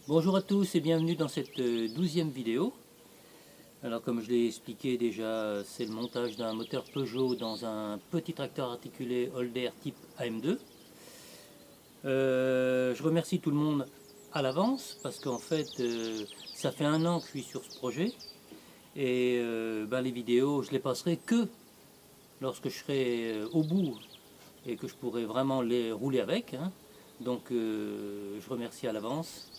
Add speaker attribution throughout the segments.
Speaker 1: Bonjour à tous et bienvenue dans cette 12e vidéo. Alors comme je l'ai expliqué déjà, c'est le montage d'un moteur Peugeot dans un petit tracteur articulé Holder type AM2. Je remercie tout le monde à l'avance parce qu'en fait ça fait 1 an que je suis sur ce projet et les vidéos je les passerai que lorsque je serai au bout et que je pourrai vraiment les rouler avec, hein. Donc je remercie à l'avance.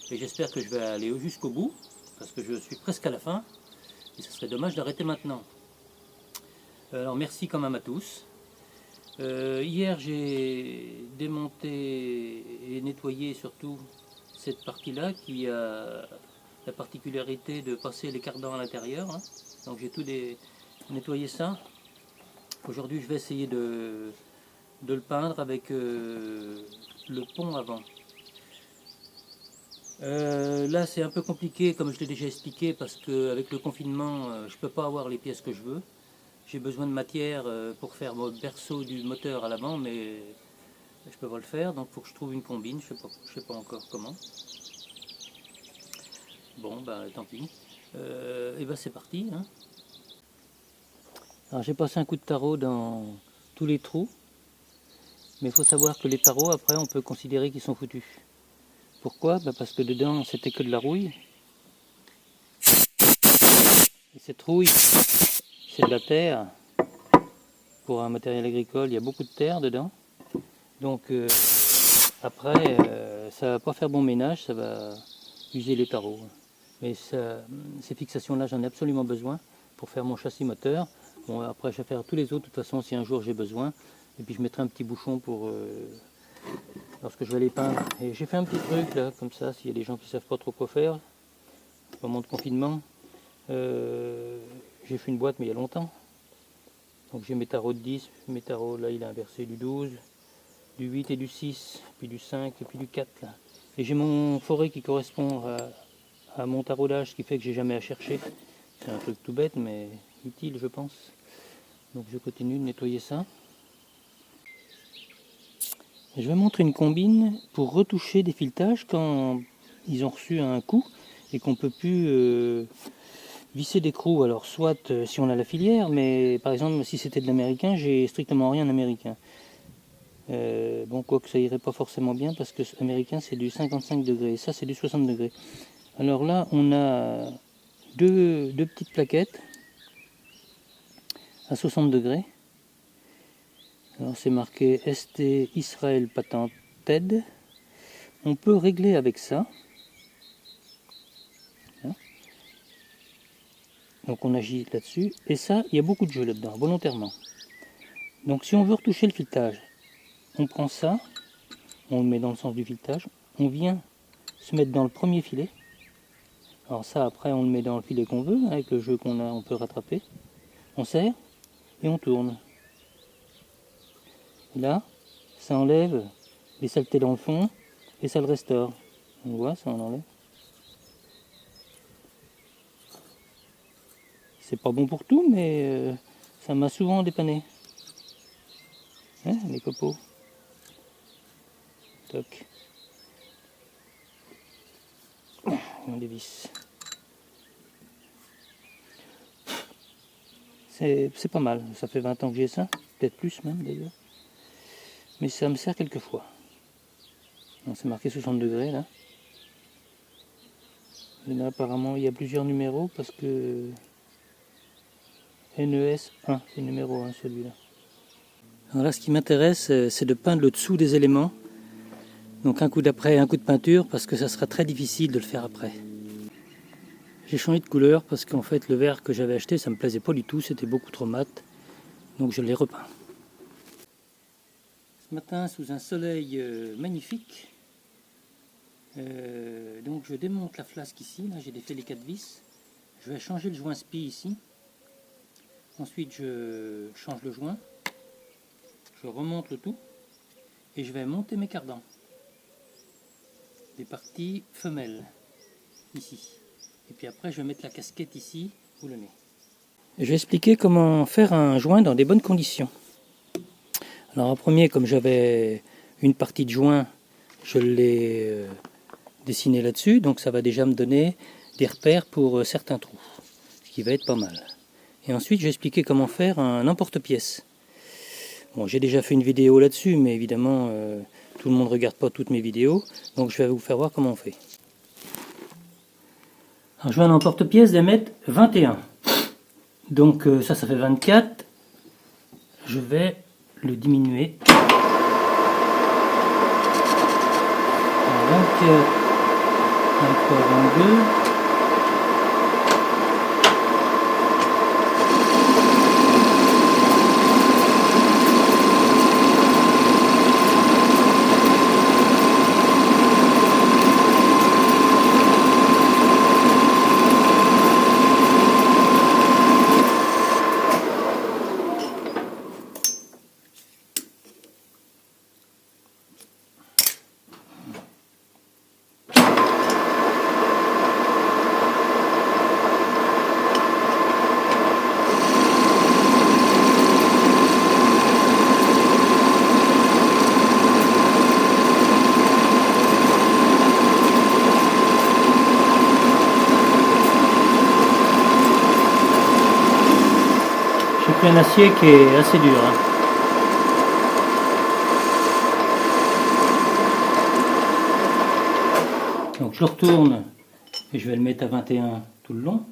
Speaker 1: Et j'espère que je vais aller jusqu'au bout, parce que je suis presque à la fin, et ce serait dommage d'arrêter maintenant. Alors merci quand même à tous. Hier j'ai démonté et nettoyé surtout cette partie-là qui a la particularité de passer les cardans à l'intérieur, hein. Donc j'ai tout nettoyé ça. Aujourd'hui je vais essayer de le peindre avec le pont avant. Là c'est un peu compliqué comme je l'ai déjà expliqué parce qu'avec le confinement je ne peux pas avoir les pièces que je veux. J'ai besoin de matière pour faire mon berceau du moteur à l'avant, mais je ne peux pas le faire, donc il faut que je trouve une combine, je sais pas encore comment. Bon tant pis. Et c'est parti, hein. Alors j'ai passé un coup de tarot dans tous les trous, mais il faut savoir que les tarots après on peut considérer qu'ils sont foutus. Pourquoi? Parce que dedans c'était que de la rouille. Et cette rouille, c'est de la terre. Pour un matériel agricole, il y a beaucoup de terre dedans. Donc après, ça va pas faire bon ménage, ça va user les tarots. Mais ces fixations-là, j'en ai absolument besoin pour faire mon châssis moteur. Bon, après, je vais faire tous les autres, de toute façon, si un jour j'ai besoin. Et puis je mettrai un petit bouchon pour lorsque je vais les peindre. Et j'ai fait un petit truc là, comme ça, s'il y a des gens qui ne savent pas trop quoi faire, au moment de confinement. J'ai fait une boîte, mais il y a longtemps. Donc j'ai mes tarots de 10, mes tarots là il a inversé du 12, du 8 et du 6, puis du 5 et puis du 4 là. Et j'ai mon forêt qui correspond à mon taraudage, ce qui fait que j'ai jamais à chercher. C'est un truc tout bête mais utile je pense. Donc je continue de nettoyer ça. Et je vais montrer une combine pour retoucher des filetages quand ils ont reçu un coup et qu'on peut plus visser d'écrou. Alors soit si on a la filière, mais par exemple si c'était de l'américain, j'ai strictement rien d'américain. Bon, quoique ça irait pas forcément bien parce que américain c'est du 55 degrés, ça c'est du 60 degrés. Alors là on a deux petites plaquettes à 60 degrés. Alors c'est marqué ST Israel Patented. On peut régler avec ça. Donc on agit là-dessus. Et ça, il y a beaucoup de jeu là-dedans, volontairement. Donc si on veut retoucher le filetage, on prend ça, on le met dans le sens du filetage, on vient se mettre dans le premier filet. Alors ça, après, on le met dans le filet qu'on veut, avec le jeu qu'on a, on peut rattraper. On serre et on tourne. Et là, ça enlève les saletés dans le fond et ça le restaure. On voit, ça on enlève. C'est pas bon pour tout, mais ça m'a souvent dépanné. Hein, les copeaux. Toc. On les vis. C'est pas mal, ça fait 20 ans que j'ai ça, peut-être plus même d'ailleurs. Mais ça me sert quelquefois. C'est marqué 60 degrés là. Et là apparemment il y a plusieurs numéros parce que NES 1, c'est le numéro 1 celui-là. Alors là ce qui m'intéresse c'est de peindre le dessous des éléments. Donc un coup d'après, un coup de peinture parce que ça sera très difficile de le faire après. J'ai changé de couleur parce qu'en fait le vert que j'avais acheté ça me plaisait pas du tout, c'était beaucoup trop mat. Donc je l'ai repeint. Ce matin sous un soleil magnifique, donc je démonte la flasque ici, là j'ai défait les 4 vis. Je vais changer le joint spi ici. Ensuite je change le joint, je remonte le tout et je vais monter mes cardans. Les parties femelles ici. Et puis après je vais mettre la casquette ici ou le nez. Je vais expliquer comment faire un joint dans des bonnes conditions. Alors en premier, comme j'avais une partie de joint, je l'ai dessiner là-dessus, donc ça va déjà me donner des repères pour certains trous, ce qui va être pas mal. Et ensuite, j'ai expliqué comment faire un emporte-pièce. Bon, j'ai déjà fait une vidéo là-dessus, mais évidemment, tout le monde ne regarde pas toutes mes vidéos, donc je vais vous faire voir comment on fait. Alors, je veux un emporte-pièce d'un mètre 21. Donc ça fait 24. Je vais le diminuer. 24, 23, 22. J'ai pris un acier qui est assez dur. Donc je le retourne et je vais le mettre à 21 tout le long.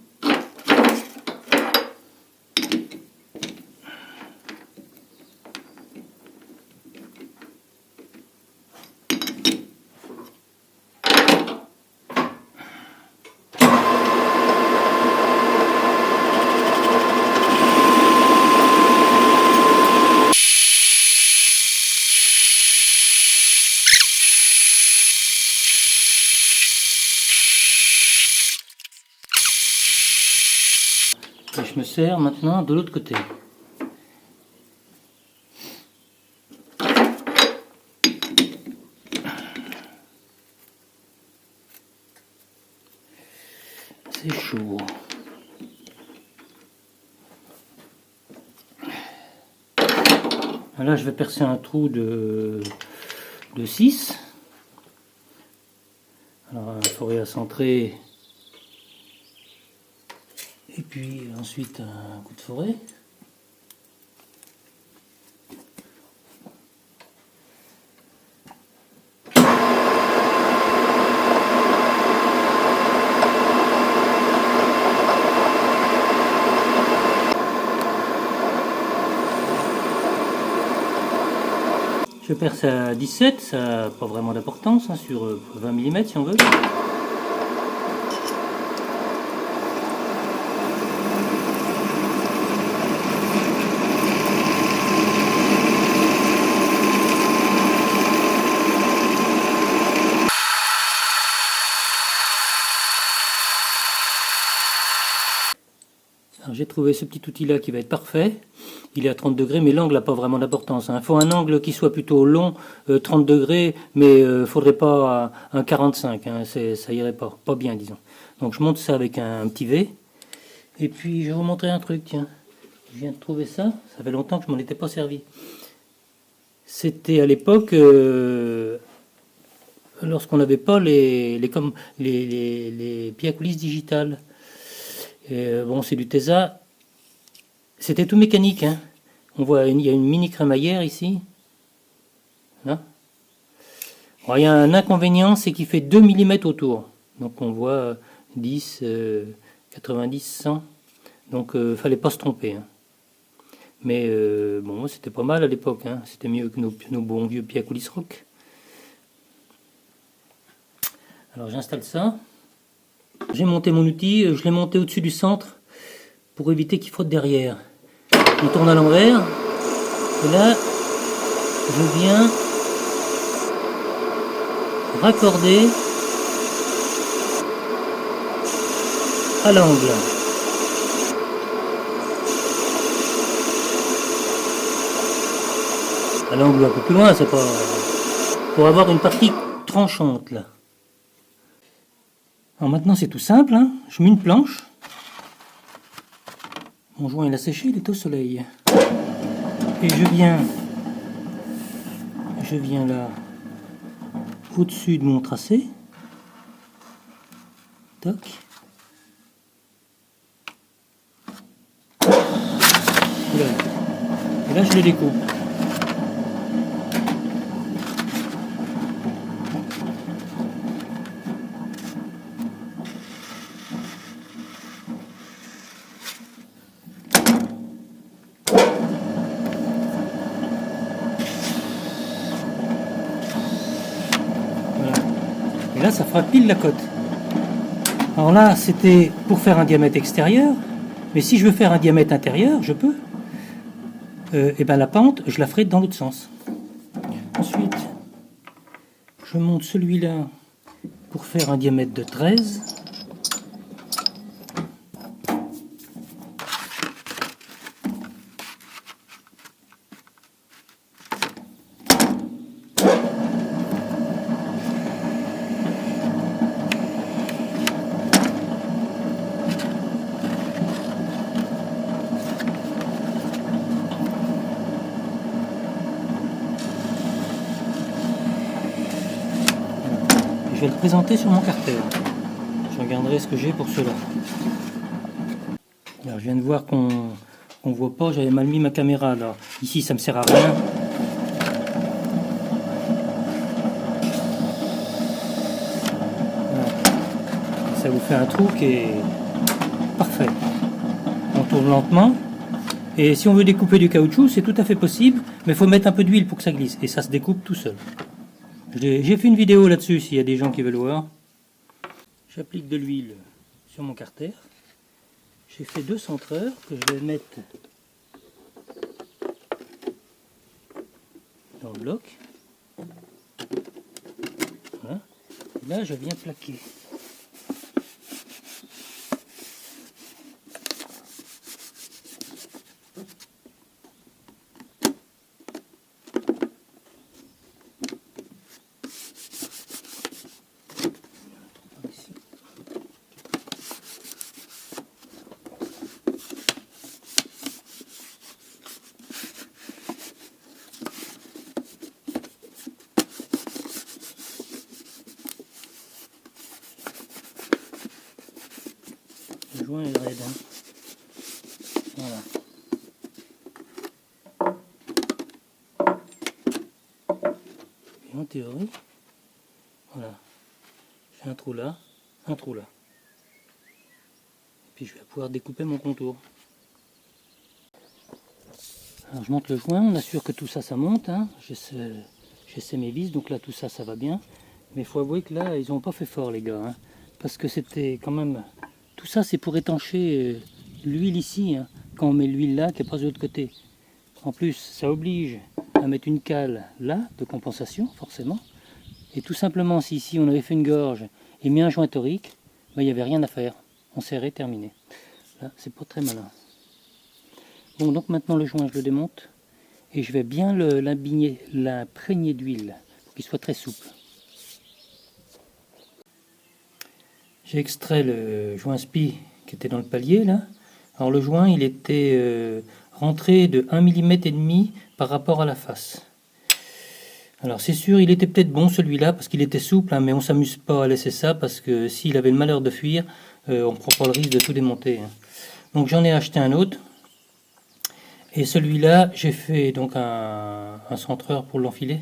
Speaker 1: Et je me sers maintenant de l'autre côté. C'est chaud. Là, je vais percer un trou de 6. Alors, un forêt à centrer. Et puis ensuite un coup de forêt. Je perce à 17, ça n'a pas vraiment d'importance, hein, sur 20 mm si on veut. J'ai trouvé ce petit outil là qui va être parfait. Il est à 30 degrés mais l'angle n'a pas vraiment d'importance. Il faut un angle qui soit plutôt long, 30 degrés, mais il ne faudrait pas un 45, hein, ça irait pas bien disons. Donc je monte ça avec un petit V. Et puis je vais vous montrer un truc, tiens. Je viens de trouver ça, ça fait longtemps que je m'en étais pas servi. C'était à l'époque, lorsqu'on n'avait pas les pieds à coulisses digitales. Bon, c'est du Tesa. C'était tout mécanique. Hein. On voit, il y a une mini crémaillère ici. Là. Alors, il y a un inconvénient, c'est qu'il fait 2 mm autour. Donc on voit 10, 90, 100. Donc fallait pas se tromper. Hein. Mais bon, c'était pas mal à l'époque. Hein. C'était mieux que nos bons vieux pieds à coulisses rock. Alors j'installe ça. J'ai monté mon outil, je l'ai monté au-dessus du centre pour éviter qu'il frotte derrière. On tourne à l'envers et là je viens raccorder à l'angle. À l'angle un peu plus loin, c'est pas pour avoir une partie tranchante là. Alors maintenant c'est tout simple, hein. Je mets une planche. Mon joint il a séché, il est au soleil. Et je viens là au-dessus de mon tracé. Toc. Voilà. Et là je le découpe. Voilà. Et là ça fera pile la cote. Alors là c'était pour faire un diamètre extérieur, mais si je veux faire un diamètre intérieur, je peux. Et ben la pente, je la ferai dans l'autre sens. Ensuite, je monte celui-là pour faire un diamètre de 13. Je vais le présenter sur mon carter. Je regarderai ce que j'ai pour cela. Alors, je viens de voir qu'on voit pas, j'avais mal mis ma caméra. Alors, ici, ça me sert à rien. Voilà. Ça vous fait un trou qui est parfait. On tourne lentement. Et si on veut découper du caoutchouc, c'est tout à fait possible, mais il faut mettre un peu d'huile pour que ça glisse. Et ça se découpe tout seul. J'ai fait une vidéo là-dessus, s'il y a des gens qui veulent voir. J'applique de l'huile sur mon carter. J'ai fait 2 centreurs que je vais mettre dans le bloc. Voilà. Et là, je viens plaquer. Le joint est raide. Voilà. Et en théorie, voilà. J'ai un trou là, un trou là. Et puis je vais pouvoir découper mon contour. Alors je monte le joint, on assure que tout ça, ça monte. Hein. J'essaie mes vis, donc là tout ça, ça va bien. Mais il faut avouer que là, ils n'ont pas fait fort les gars. Hein, parce que c'était quand même... Tout ça, c'est pour étancher l'huile ici, hein, quand on met l'huile là, qui passe de l'autre côté. En plus, ça oblige à mettre une cale là, de compensation, forcément. Et tout simplement, si ici on avait fait une gorge et mis un joint torique, ben, il n'y avait rien à faire. On serrait, terminé. Là, c'est pas très malin. Bon, donc maintenant le joint, je le démonte. Et je vais bien l'imprégner d'huile, pour qu'il soit très souple. J'ai extrait le joint spi qui était dans le palier là. Alors le joint il était rentré de 1,5 mm par rapport à la face. Alors c'est sûr il était peut-être bon celui-là parce qu'il était souple, hein, mais on s'amuse pas à laisser ça parce que s'il avait le malheur de fuir, on ne prend pas le risque de tout démonter. Hein. Donc j'en ai acheté un autre. Et celui-là j'ai fait donc un centreur pour l'enfiler.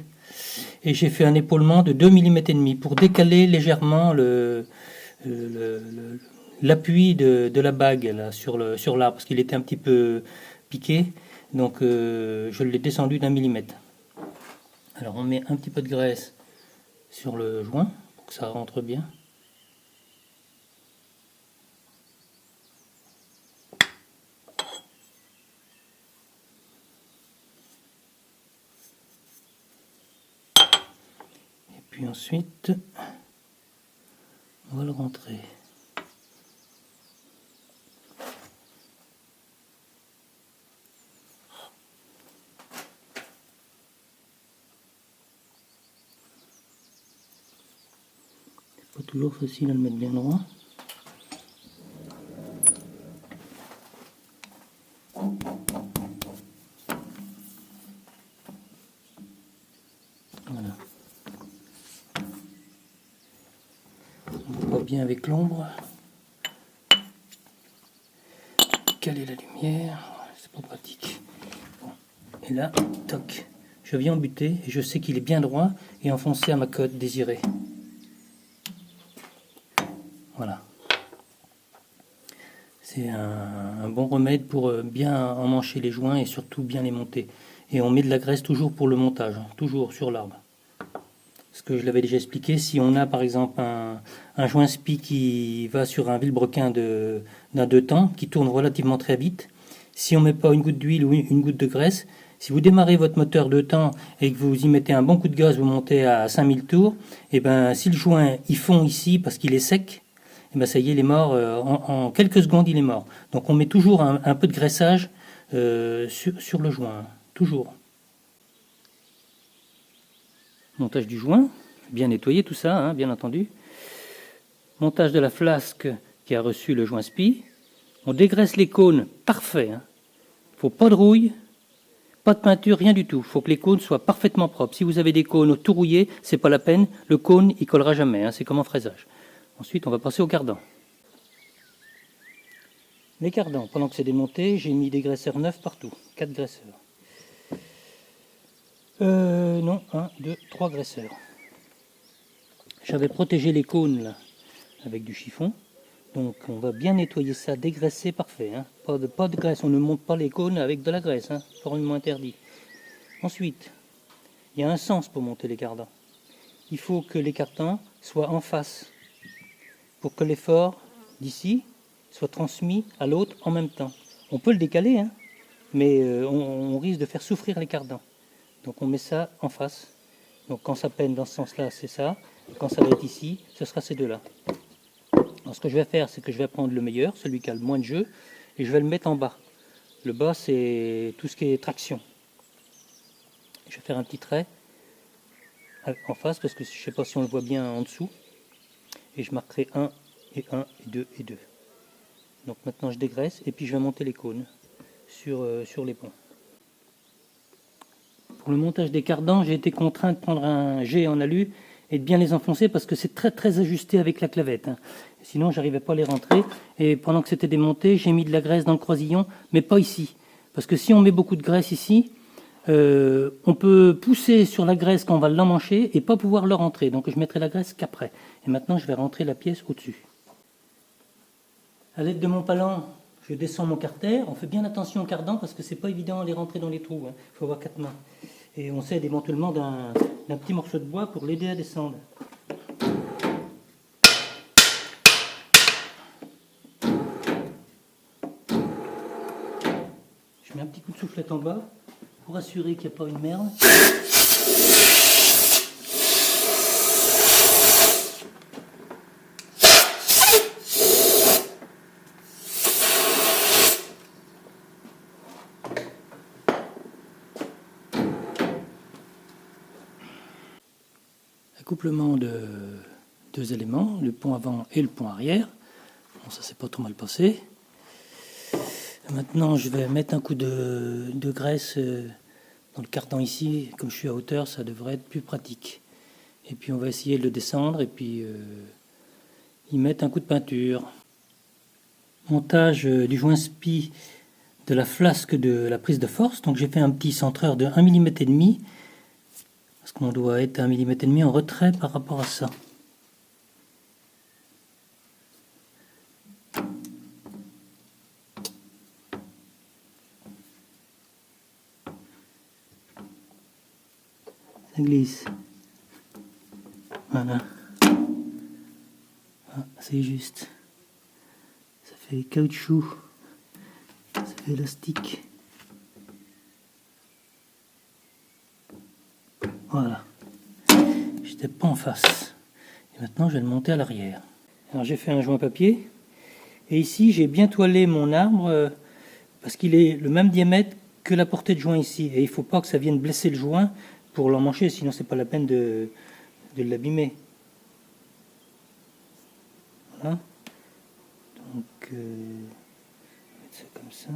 Speaker 1: Et j'ai fait un épaulement de 2,5 mm pour décaler légèrement l'appui de la bague là, sur l'arbre parce qu'il était un petit peu piqué, donc je l'ai descendu d'1 mm. Alors on met un petit peu de graisse sur le joint pour que ça rentre bien. Et puis ensuite on va le rentrer. Pas toujours facile à le mettre bien droit. Voilà. On voit bien avec l'ombre. caler la lumière, c'est pas pratique. Bon. Et là, toc, je viens embuter et je sais qu'il est bien droit et enfoncé à ma cote désirée. Voilà. C'est un bon remède pour bien emmancher les joints et surtout bien les monter. Et on met de la graisse toujours pour le montage, hein, toujours sur l'arbre. Ce que je l'avais déjà expliqué, si on a par exemple un joint spi qui va sur un vilebrequin d'un 2 temps, qui tourne relativement très vite, si on ne met pas une goutte d'huile ou une goutte de graisse, si vous démarrez votre moteur 2 temps et que vous y mettez un bon coup de gaz, vous montez à 5000 tours, et ben si le joint il fond ici parce qu'il est sec, et ben ça y est, il est mort, en quelques secondes il est mort. Donc on met toujours un peu de graissage sur le joint, toujours. Montage du joint, bien nettoyé tout ça, hein, bien entendu. Montage de la flasque qui a reçu le joint spi. On dégraisse les cônes, parfait. Hein. Faut pas de rouille, pas de peinture, rien du tout. Il faut que les cônes soient parfaitement propres. Si vous avez des cônes tout rouillés, c'est pas la peine. Le cône, il collera jamais. Hein, c'est comme en fraisage. Ensuite, on va passer au cardan. Les cardans, pendant que c'est démonté, j'ai mis des graisseurs neufs partout. 4 graisseurs. Non, 1, 2, 3 graisseurs. J'avais protégé les cônes là, avec du chiffon. Donc on va bien nettoyer ça, dégraisser, parfait. Hein. Pas de graisse, on ne monte pas les cônes avec de la graisse, hein, formellement interdit. Ensuite, il y a un sens pour monter les cardans. Il faut que les cartons soient en face pour que l'effort d'ici soit transmis à l'autre en même temps. On peut le décaler, hein, mais on risque de faire souffrir les cardans. Donc on met ça en face. Donc quand ça peine dans ce sens-là, c'est ça. Et quand ça va être ici, ce sera ces deux-là. Alors ce que je vais faire, c'est que je vais prendre le meilleur, celui qui a le moins de jeu, et je vais le mettre en bas. Le bas, c'est tout ce qui est traction. Je vais faire un petit trait en face, parce que je ne sais pas si on le voit bien en dessous. Et je marquerai 1 et 1 et 2 et 2. Donc maintenant je dégraisse, et puis je vais monter les cônes sur les ponts. Pour le montage des cardans, j'ai été contraint de prendre un jet en alu et de bien les enfoncer parce que c'est très très ajusté avec la clavette. Hein. Sinon, j'arrivais pas à les rentrer. Et pendant que c'était démonté, j'ai mis de la graisse dans le croisillon, mais pas ici. Parce que si on met beaucoup de graisse ici, on peut pousser sur la graisse quand on va l'emmancher et pas pouvoir le rentrer. Donc je mettrai la graisse qu'après. Et maintenant, je vais rentrer la pièce au-dessus. À l'aide de mon palan, je descends mon carter. On fait bien attention aux cardans parce que c'est pas évident à les rentrer dans les trous. Il faut avoir 4 mains. Et on s'aide éventuellement d'un petit morceau de bois pour l'aider à descendre. Je mets un petit coup de soufflette en bas pour assurer qu'il n'y a pas une merde. Accouplement de 2 éléments, le pont avant et le pont arrière. Bon, ça s'est pas trop mal passé. Maintenant, je vais mettre un coup de graisse dans le cardan ici. Comme je suis à hauteur, ça devrait être plus pratique. Et puis on va essayer de le descendre et puis y mettre un coup de peinture. Montage du joint spi de la flasque de la prise de force. Donc j'ai fait un petit centreur de 1,5 mm. Parce qu'on doit être à 1,5 mm en retrait par rapport à ça. Ça glisse. Voilà. Ah, c'est juste. Ça fait caoutchouc. Ça fait élastique. Voilà. J'étais pas en face. Et maintenant, je vais le monter à l'arrière. Alors, j'ai fait un joint papier. Et ici, j'ai bien toilé mon arbre parce qu'il est le même diamètre que la portée de joint ici. Et il ne faut pas que ça vienne blesser le joint pour l'emmancher, sinon c'est pas la peine de l'abîmer. Voilà. Donc, on va mettre ça comme ça.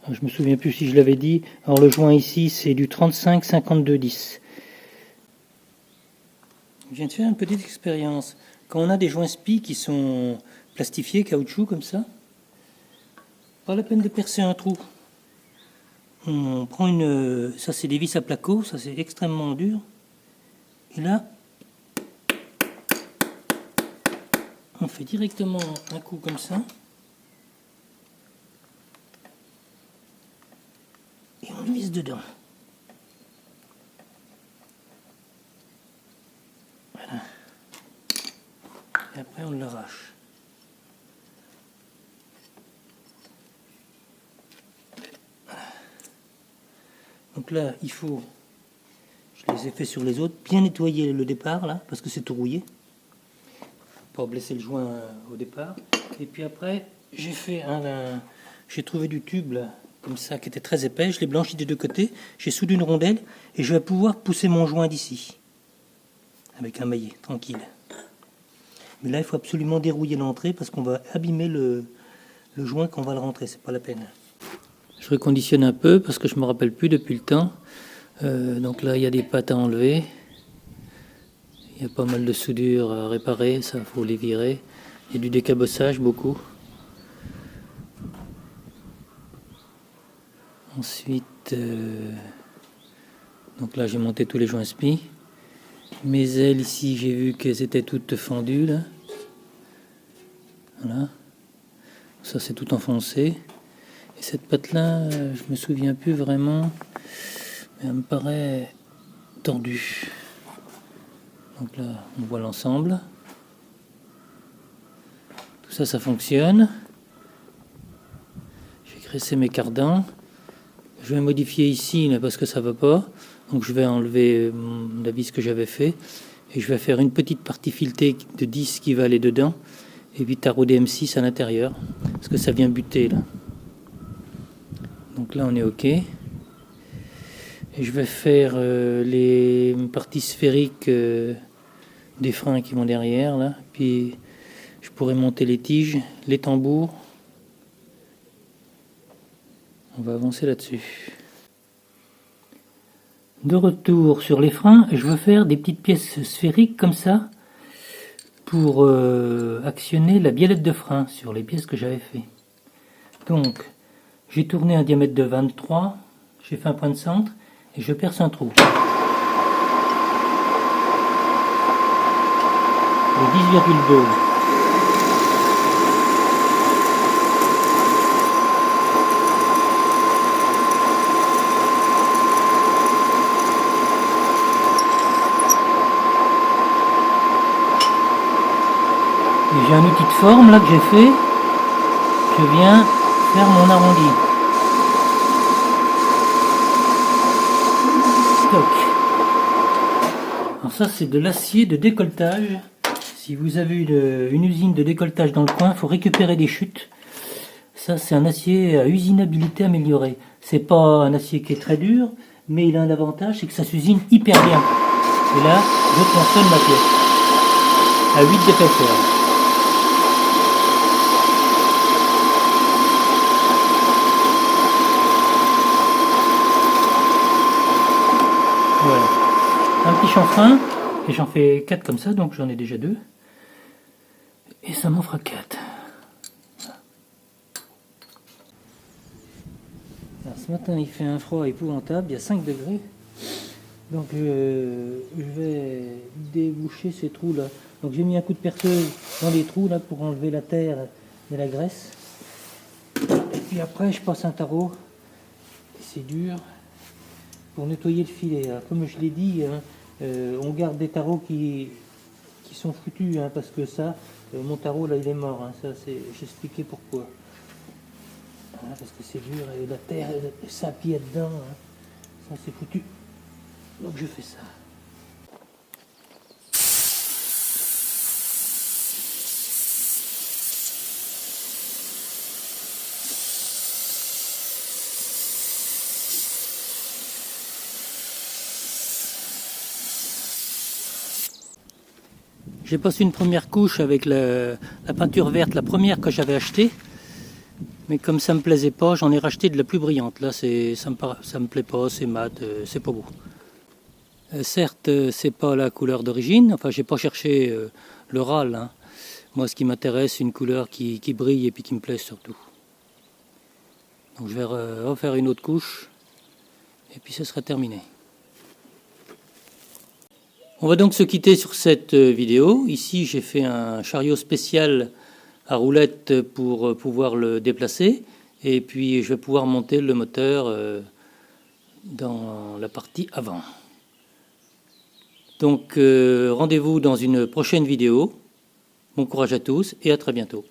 Speaker 1: Alors, je me souviens plus si je l'avais dit. Alors le joint ici c'est du 35-52-10. Je viens de faire une petite expérience. Quand on a des joints spi qui sont plastifiés, caoutchouc comme ça, pas la peine de percer un trou. On prend une... Ça c'est des vis à placo, ça c'est extrêmement dur. Et là, on fait directement un coup comme ça. Et on le visse dedans. Voilà. Et après on l'arrache. Voilà. Donc là, il faut, je les ai fait sur les autres, bien nettoyer le départ là, parce que c'est tout rouillé. Pas blesser le joint au départ. Et puis après, j'ai trouvé du tube là, comme ça, qui était très épais. Je l'ai blanchi des deux côtés. J'ai soudé une rondelle et je vais pouvoir pousser mon joint d'ici. Avec un maillet, tranquille. Mais là, il faut absolument dérouiller l'entrée parce qu'on va abîmer le joint quand on va le rentrer. C'est pas la peine. Je reconditionne un peu parce que je me rappelle plus depuis le temps. Donc là, il y a des pattes à enlever. Il y a pas mal de soudure à réparer, ça faut les virer. Il y a du décabossage beaucoup. Ensuite, donc là j'ai monté tous les joints spi. Mes ailes ici, j'ai vu qu'elles étaient toutes fendues là. Voilà. Ça c'est tout enfoncé. Et cette patte là, je me souviens plus vraiment, mais elle me paraît tordue. Donc là, on voit l'ensemble. Tout ça, ça fonctionne. Je vais graisser mes cardans. Je vais modifier ici là, parce que ça ne va pas. Donc je vais enlever la vis que j'avais fait. Et je vais faire une petite partie filetée de 10 qui va aller dedans. Et puis tarauder M6 à l'intérieur. Parce que ça vient buter là. Donc là, on est OK. Et je vais faire les parties sphériques des freins qui vont derrière là, puis je pourrais monter les tiges, les tambours. On va avancer là-dessus. De retour sur les freins, je veux faire des petites pièces sphériques comme ça pour actionner la biellette de frein sur les pièces que j'avais fait. Donc j'ai tourné un diamètre de 23, j'ai fait un point de centre et je perce un trou. De 10,2. Et j'ai un outil de forme là que j'ai fait. Je viens faire mon arrondi. Stock. Alors ça c'est de l'acier de décolletage. Si vous avez une usine de décolletage dans le coin, il faut récupérer des chutes. Ça, c'est un acier à usinabilité améliorée. C'est pas un acier qui est très dur, mais il a un avantage, c'est que ça s'usine hyper bien. Et là, je tronçonne ma pièce à 8 d'épaisseur. Voilà. Un petit chanfrein, et j'en fais 4 comme ça, donc j'en ai déjà 2. Et ça m'en fera 4. Alors, ce matin il fait un froid épouvantable, il y a 5 degrés. Donc je vais déboucher ces trous là. Donc j'ai mis un coup de perceuse dans les trous là pour enlever la terre et la graisse. Et puis après je passe un tarot. C'est dur pour nettoyer le filet. Alors, comme je l'ai dit, hein, on garde des tarots qui sont foutus, hein, parce que ça, mon tarot là il est mort, hein, ça c'est, j'expliquais pourquoi. Hein, parce que c'est dur et la terre, ça pied dedans, hein, ça c'est foutu. Donc je fais ça. J'ai passé une première couche avec la peinture verte, la première que j'avais achetée. Mais comme ça me plaisait pas, j'en ai racheté de la plus brillante. Là, ça me plaît pas, c'est mat, c'est pas beau. Certes, c'est pas la couleur d'origine. Enfin, j'ai pas cherché le râle, hein. Moi, ce qui m'intéresse, c'est une couleur qui brille et puis qui me plaise surtout. Donc, je vais refaire une autre couche et puis ce sera terminé. On va donc se quitter sur cette vidéo. Ici, j'ai fait un chariot spécial à roulette pour pouvoir le déplacer. Et puis, je vais pouvoir monter le moteur dans la partie avant. Donc, rendez-vous dans une prochaine vidéo. Bon courage à tous et à très bientôt.